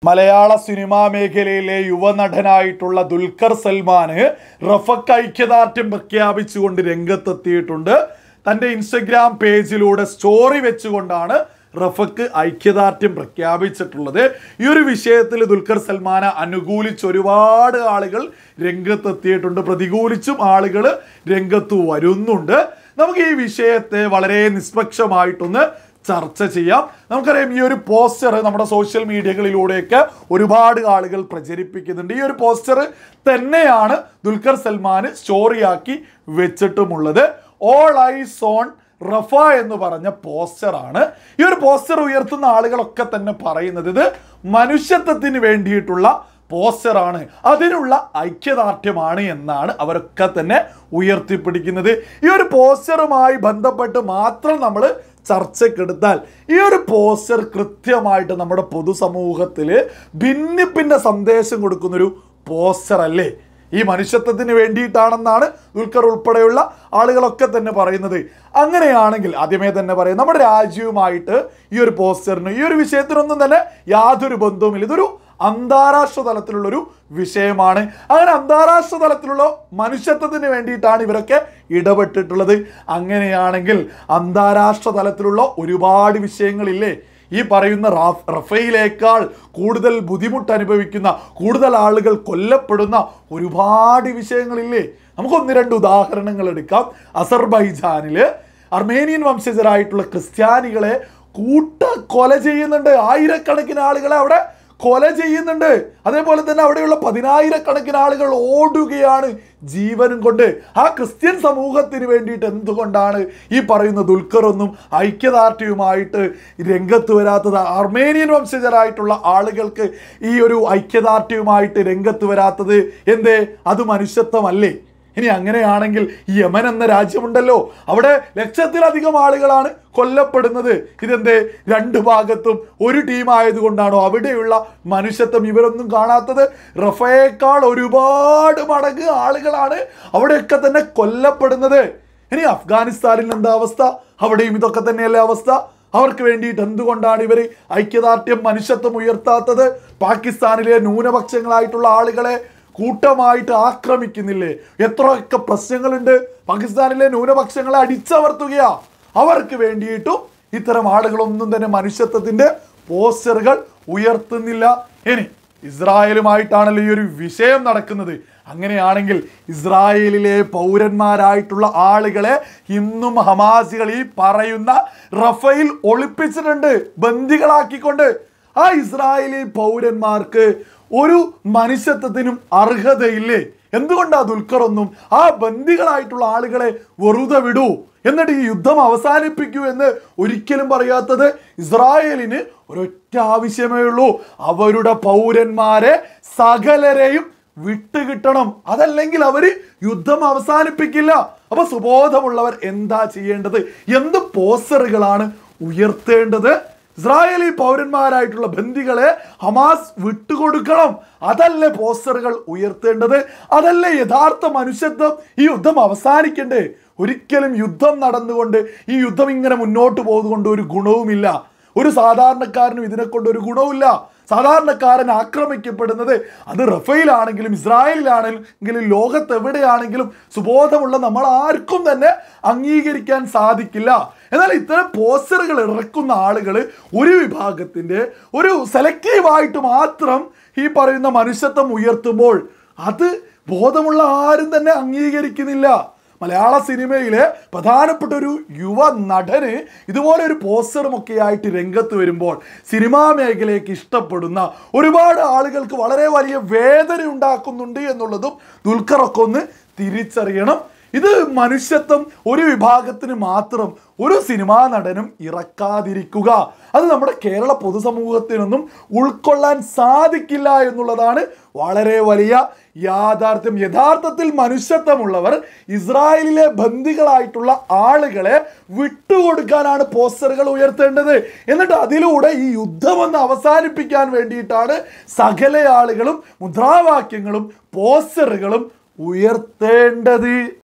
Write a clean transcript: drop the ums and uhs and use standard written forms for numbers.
മലയാള cinema മേഖലയിലെ യുവനടനായിട്ടുള്ള ദുൽഖർ സൽമാന് റഫക്ക് ഐക്യദാർഢ്യം പ്രഖ്യാപിച്ചുകൊണ്ട് രംഗത്തെത്തിയിട്ടുണ്ട്. തൻ്റെ ഇൻസ്റ്റഗ്രാം പേജിലൂടെ സ്റ്റോറി വെച്ചുകൊണ്ടാണ് റഫക്ക് ഐക്യദാർഢ്യം പ്രഖ്യാപിച്ചിട്ടുള്ളത്. ഈ ഒരു വിഷയത്തിൽ ദുൽഖർ സൽമാനെ അനുകൂലിച്ച് ഒരുപാട് ആളുകൾ രംഗത്തെത്തിയിട്ടുണ്ട്, പ്രതികൂലിച്ചും ആളുകൾ രംഗത്ത് വരുന്നുണ്ട്. നമുക്ക് ഈ വിഷയത്തെ വളരെ നിഷ്പക്ഷമായിട്ടൊന്ന് ചർച്ച ചെയ്യാം. നമുക്കറിയാം, ഈ ഒരു പോസ്റ്റർ നമ്മുടെ സോഷ്യൽ മീഡിയകളിലൂടെയൊക്കെ ഒരുപാട് ആളുകൾ പ്രചരിപ്പിക്കുന്നുണ്ട്. ഈ ഒരു പോസ്റ്റർ തന്നെയാണ് ദുൽഖർ സൽമാൻ സ്റ്റോറിയാക്കി വെച്ചിട്ടുമുള്ളത്. ഓൾ ഐസ് ഓൺ റഫ എന്ന് പറഞ്ഞ പോസ്റ്ററാണ്. ഈ ഒരു പോസ്റ്റർ ഉയർത്തുന്ന ആളുകളൊക്കെ തന്നെ പറയുന്നത് ഇത് മനുഷ്യത്വത്തിന് വേണ്ടിയിട്ടുള്ള പോസ്റ്ററാണ്, അതിനുള്ള ഐക്യദാർഢ്യമാണ് എന്നാണ് അവരൊക്കെ തന്നെ ഉയർത്തിപ്പിടിക്കുന്നത്. ഈ ഒരു പോസ്റ്ററുമായി ബന്ധപ്പെട്ട് മാത്രം നമ്മൾ ചർച്ചക്കെടുത്താൽ ഈ ഒരു പോസ്റ്റർ കൃത്യമായിട്ട് നമ്മുടെ പൊതുസമൂഹത്തിൽ ഭിന്നിപ്പിൻ്റെ സന്ദേശം കൊടുക്കുന്നൊരു പോസ്റ്റർ അല്ലേ? ഈ മനുഷ്യത്വത്തിന് വേണ്ടിയിട്ടാണെന്നാണ് ദുൽഖർ ഉൾപ്പെടെയുള്ള ആളുകളൊക്കെ തന്നെ പറയുന്നത്. അങ്ങനെയാണെങ്കിൽ ആദ്യമേ തന്നെ പറയാം, നമ്മുടെ രാജ്യവുമായിട്ട് ഈ ഒരു പോസ്റ്ററിന് ഈ ഒരു വിഷയത്തിനൊന്നും തന്നെ യാതൊരു ബന്ധവുമില്ല. ഇതൊരു അന്താരാഷ്ട്ര തലത്തിലുള്ളൊരു വിഷയമാണ്. അങ്ങനെ അന്താരാഷ്ട്ര തലത്തിലുള്ള മനുഷ്യത്വത്തിന് വേണ്ടിയിട്ടാണ് ഇവരൊക്കെ ഇടപെട്ടിട്ടുള്ളത്. അങ്ങനെയാണെങ്കിൽ അന്താരാഷ്ട്ര തലത്തിലുള്ള ഒരുപാട് വിഷയങ്ങളില്ലേ? ഈ പറയുന്ന റഫയിലേക്കാൾ കൂടുതൽ ബുദ്ധിമുട്ട് അനുഭവിക്കുന്ന, കൂടുതൽ ആളുകൾ കൊല്ലപ്പെടുന്ന ഒരുപാട് വിഷയങ്ങളില്ലേ? നമുക്കൊന്ന് രണ്ട് ഉദാഹരണങ്ങൾ എടുക്കാം. അസർബൈജാനിൽ അർമേനിയൻ വംശജരായിട്ടുള്ള ക്രിസ്ത്യാനികളെ കൊല ചെയ്യുന്നുണ്ട്. ആയിരക്കണക്കിന് ആളുകളെ അവിടെ കൊല ചെയ്യുന്നുണ്ട്. അതേപോലെ തന്നെ അവിടെയുള്ള 10,000-കണക്കിന് ആളുകൾ ഓടുകയാണ് ജീവനും കൊണ്ട്. ആ ക്രിസ്ത്യൻ സമൂഹത്തിന് വേണ്ടിയിട്ട് എന്തുകൊണ്ടാണ് ഈ പറയുന്ന ദുൽഖറൊന്നും ഐക്യദാർഢ്യവുമായിട്ട് രംഗത്ത് വരാത്തത്? അർമേനിയൻ വംശജരായിട്ടുള്ള ആളുകൾക്ക് ഈ ഒരു ഐക്യദാർഢ്യവുമായിട്ട് രംഗത്ത് വരാത്തത് എന്തേ? അത് മനുഷ്യത്വമല്ലേ? ഇനി അങ്ങനെയാണെങ്കിൽ യമൻ എന്ന രാജ്യമുണ്ടല്ലോ, അവിടെ ലക്ഷത്തിലധികം ആളുകളാണ് കൊല്ലപ്പെടുന്നത്. ഇതെന്തേ? രണ്ട് ഭാഗത്തും ഒരു ടീം ആയതുകൊണ്ടാണോ? അവിടെയുള്ള മനുഷ്യത്വം ഇവരൊന്നും കാണാത്തത്? റഫയേക്കാൾ ഒരുപാട് മടങ്ങ് ആളുകളാണ് അവിടെയൊക്കെ തന്നെ കൊല്ലപ്പെടുന്നത്. ഇനി അഫ്ഗാനിസ്ഥാനിൽ എന്താ അവസ്ഥ? അവിടെയും ഇതൊക്കെ തന്നെയല്ലേ അവസ്ഥ? അവർക്ക് വേണ്ടിയിട്ട് എന്തുകൊണ്ടാണ് ഇവർ ഐക്യദാർഢ്യം, മനുഷ്യത്വം ഉയർത്താത്തത്? പാകിസ്ഥാനിലെ ന്യൂനപക്ഷങ്ങളായിട്ടുള്ള ആളുകളെ കൂട്ടമായിട്ട് ആക്രമിക്കുന്നില്ലേ? എത്രയൊക്കെ പ്രശ്നങ്ങളുണ്ട്. പാകിസ്ഥാനിലെ ന്യൂനപക്ഷങ്ങളെ അടിച്ചമർത്തുകയാ. അവർക്ക് വേണ്ടിയിട്ടും ഇത്തരം ആളുകളൊന്നും തന്നെ മനുഷ്യത്വത്തിൻ്റെ പോസ്റ്ററുകൾ ഉയർത്തുന്നില്ല. ഇനി ഇസ്രായേലുമായിട്ടാണല്ലോ ഈ ഒരു വിഷയം നടക്കുന്നത്. അങ്ങനെയാണെങ്കിൽ ഇസ്രായേലിലെ പൗരന്മാരായിട്ടുള്ള ആളുകളെ ഇന്നും ഹമാസികൾ ഈ പറയുന്ന റഫയിൽ ഒളിപ്പിച്ചിട്ടുണ്ട്, ബന്ദികളാക്കിക്കൊണ്ട്. ആ ഇസ്രായേലി പൗരന്മാർക്ക് ഒരു മനുഷ്യത്വത്തിനും അർഹതയില്ലേ? എന്തുകൊണ്ടാ ദുൽഖറൊന്നും ആ ബന്ദികളായിട്ടുള്ള ആളുകളെ വെറുതെ വിടൂ, എന്നിട്ട് ഈ യുദ്ധം അവസാനിപ്പിക്കൂ എന്ന് ഒരിക്കലും പറയാത്തത്? ഇസ്രായേലിന് ഒരൊറ്റ ആവശ്യമേ ഉള്ളൂ, അവരുടെ പൗരന്മാരെ സകലരെയും വിട്ടുകിട്ടണം. അതല്ലെങ്കിൽ അവര് യുദ്ധം അവസാനിപ്പിക്കില്ല. അപ്പൊ സുബോധമുള്ളവർ എന്താ ചെയ്യേണ്ടത്? എന്ത് പോസ്റ്ററുകളാണ് ഉയർത്തേണ്ടത്? ഇസ്രായേലി പൗരന്മാരായിട്ടുള്ള ബന്ദികളെ ഹമാസ് വിട്ടുകൊടുക്കണം. അതല്ലേ പോസ്റ്ററുകൾ ഉയർത്തേണ്ടത്? അതല്ലേ യഥാർത്ഥ മനുഷ്യത്വം? ഈ യുദ്ധം അവസാനിക്കണ്ടേ? ഒരിക്കലും യുദ്ധം നടന്നുകൊണ്ട് ഈ യുദ്ധം ഇങ്ങനെ മുന്നോട്ട് പോകുന്നതുകൊണ്ട് ഒരു ഗുണവുമില്ല. ഒരു സാധാരണക്കാരനും ഇതിനെക്കൊണ്ട് ഒരു ഗുണവുമില്ല. സാധാരണക്കാരൻ ആക്രമിക്കപ്പെടുന്നത് അത് റഫയിലാണെങ്കിലും ഇസ്രായേലിലാണെങ്കിലും ലോകത്തെവിടെയാണെങ്കിലും സുബോധമുള്ള നമ്മൾ ആർക്കും തന്നെ അംഗീകരിക്കാൻ സാധിക്കില്ല. എന്നാൽ ഇത്തരം പോസ്റ്ററുകൾ ഇറക്കുന്ന ആളുകൾ ഒരു വിഭാഗത്തിൻ്റെ ഒരു സെലക്റ്റീവായിട്ട് മാത്രം ഈ പറയുന്ന മനുഷ്യത്വം ഉയർത്തുമ്പോൾ അത് ബോധമുള്ള ആരും തന്നെ അംഗീകരിക്കുന്നില്ല. മലയാള സിനിമയിലെ പ്രധാനപ്പെട്ട ഒരു യുവ നടന് ഇതുപോലെ ഒരു പോസ്റ്ററും ഒക്കെ ആയിട്ട് രംഗത്ത് വരുമ്പോൾ സിനിമാ മേഖലയ്ക്ക് ഇഷ്ടപ്പെടുന്ന ഒരുപാട് ആളുകൾക്ക് വളരെ വലിയ വേദന ഉണ്ടാക്കുന്നുണ്ട് എന്നുള്ളതും ദുൽഖറൊക്കെ ഒന്ന് തിരിച്ചറിയണം. ഇത് മനുഷ്യത്വം ഒരു വിഭാഗത്തിന് മാത്രം ഒരു സിനിമാ നടനും ഇറക്കാതിരിക്കുക, അത് നമ്മുടെ കേരള പൊതുസമൂഹത്തിനൊന്നും ഉൾക്കൊള്ളാൻ സാധിക്കില്ല എന്നുള്ളതാണ് വളരെ വലിയ യാഥാർത്ഥ്യം. യഥാർത്ഥത്തിൽ മനുഷ്യത്വമുള്ളവർ ഇസ്രായേലിലെ ബന്ദികളായിട്ടുള്ള ആളുകളെ വിട്ടുകൊടുക്കാനാണ് പോസ്റ്ററുകൾ ഉയർത്തേണ്ടത്. എന്നിട്ട് അതിലൂടെ ഈ യുദ്ധമൊന്ന് അവസാനിപ്പിക്കാൻ വേണ്ടിയിട്ടാണ് സകല ആളുകളും മുദ്രാവാക്യങ്ങളും പോസ്റ്ററുകളും ഉയർത്തേണ്ടത്.